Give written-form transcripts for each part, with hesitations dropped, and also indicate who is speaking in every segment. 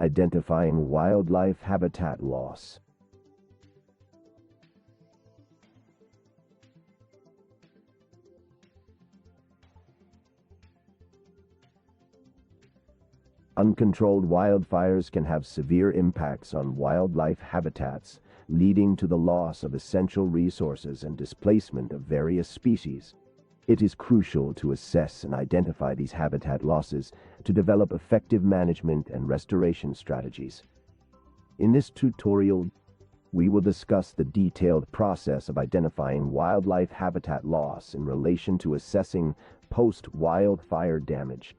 Speaker 1: Identifying wildlife habitat loss. Uncontrolled wildfires can have severe impacts on wildlife habitats, leading to the loss of essential resources and displacement of various species. It is crucial to assess and identify these habitat losses to develop effective management and restoration strategies. In this tutorial, we will discuss the detailed process of identifying wildlife habitat loss in relation to assessing post-wildfire damage.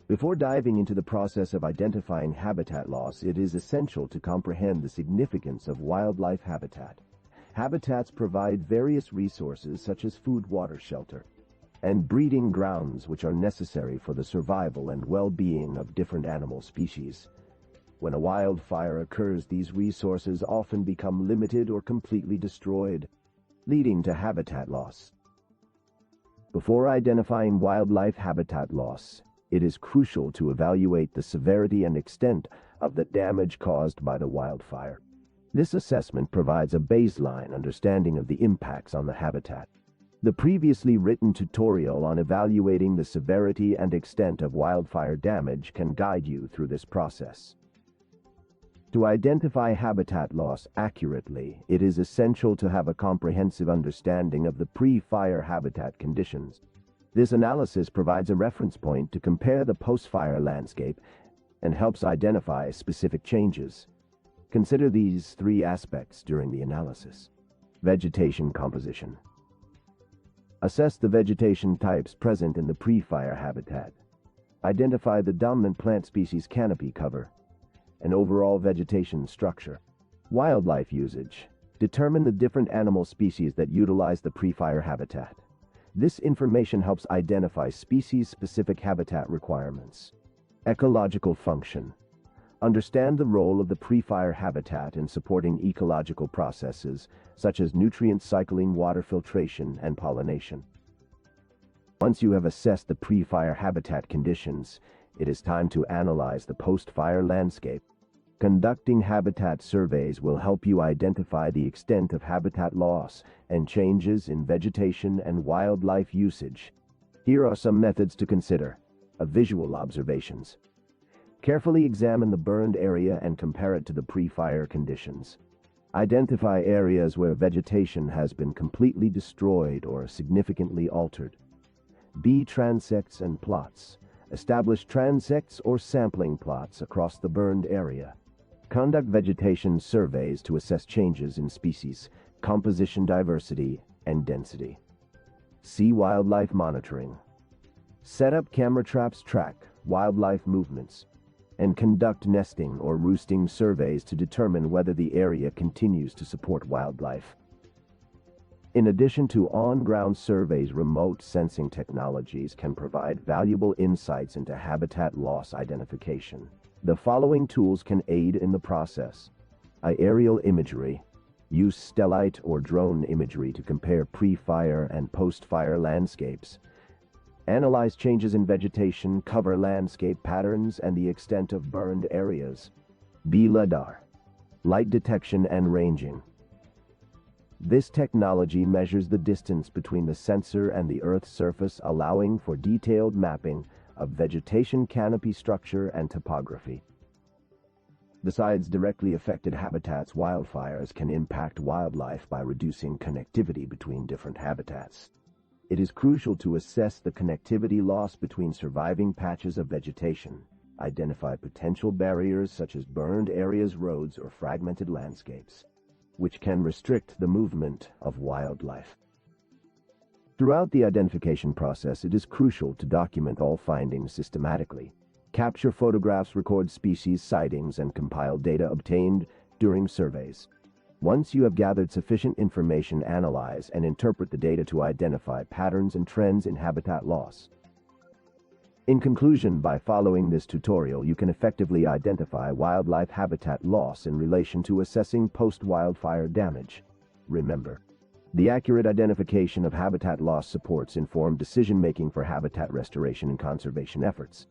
Speaker 1: Before diving into the process of identifying habitat loss, it is essential to comprehend the significance of wildlife habitat. Habitats provide various resources such as food, water, shelter, and breeding grounds which are necessary for the survival and well-being of different animal species. When a wildfire occurs, these resources often become limited or completely destroyed, leading to habitat loss. Before identifying wildlife habitat loss, it is crucial to evaluate the severity and extent of the damage caused by the wildfire. This assessment provides a baseline understanding of the impacts on the habitat. The previously written tutorial on evaluating the severity and extent of wildfire damage can guide you through this process. To identify habitat loss accurately, it is essential to have a comprehensive understanding of the pre-fire habitat conditions. This analysis provides a reference point to compare the post-fire landscape and helps identify specific changes. Consider these three aspects during the analysis. Vegetation composition. Assess the vegetation types present in the pre-fire habitat. Identify the dominant plant species canopy cover and overall vegetation structure. Wildlife usage. Determine the different animal species that utilize the pre-fire habitat. This information helps identify species-specific habitat requirements. Ecological function. Understand the role of the pre-fire habitat in supporting ecological processes, such as nutrient cycling, water filtration, and pollination. Once you have assessed the pre-fire habitat conditions, it is time to analyze the post-fire landscape. Conducting habitat surveys will help you identify the extent of habitat loss and changes in vegetation and wildlife usage. Here are some methods to consider. Visual observations. Carefully examine the burned area and compare it to the pre-fire conditions. Identify areas where vegetation has been completely destroyed or significantly altered. B. Transects and plots. Establish transects or sampling plots across the burned area. Conduct vegetation surveys to assess changes in species, composition, diversity, and density. C. Wildlife monitoring. Set up camera traps, track wildlife movements, and conduct nesting or roosting surveys to determine whether the area continues to support wildlife. In addition to on-ground surveys, remote sensing technologies can provide valuable insights into habitat loss identification. The following tools can aid in the process. Aerial imagery. Use satellite or drone imagery to compare pre-fire and post-fire landscapes. Analyze changes in vegetation, cover landscape patterns, and the extent of burned areas. B. LiDAR. Light detection and ranging. This technology measures the distance between the sensor and the Earth's surface, allowing for detailed mapping of vegetation, canopy structure, and topography. Besides directly affected habitats, wildfires can impact wildlife by reducing connectivity between different habitats. It is crucial to assess the connectivity loss between surviving patches of vegetation, identify potential barriers such as burned areas, roads, or fragmented landscapes, which can restrict the movement of wildlife. Throughout the identification process, it is crucial to document all findings systematically. Capture photographs, record species sightings, and compile data obtained during surveys. Once you have gathered sufficient information, analyze and interpret the data to identify patterns and trends in habitat loss. In conclusion, by following this tutorial, you can effectively identify wildlife habitat loss in relation to assessing post-wildfire damage. Remember, the accurate identification of habitat loss supports informed decision-making for habitat restoration and conservation efforts.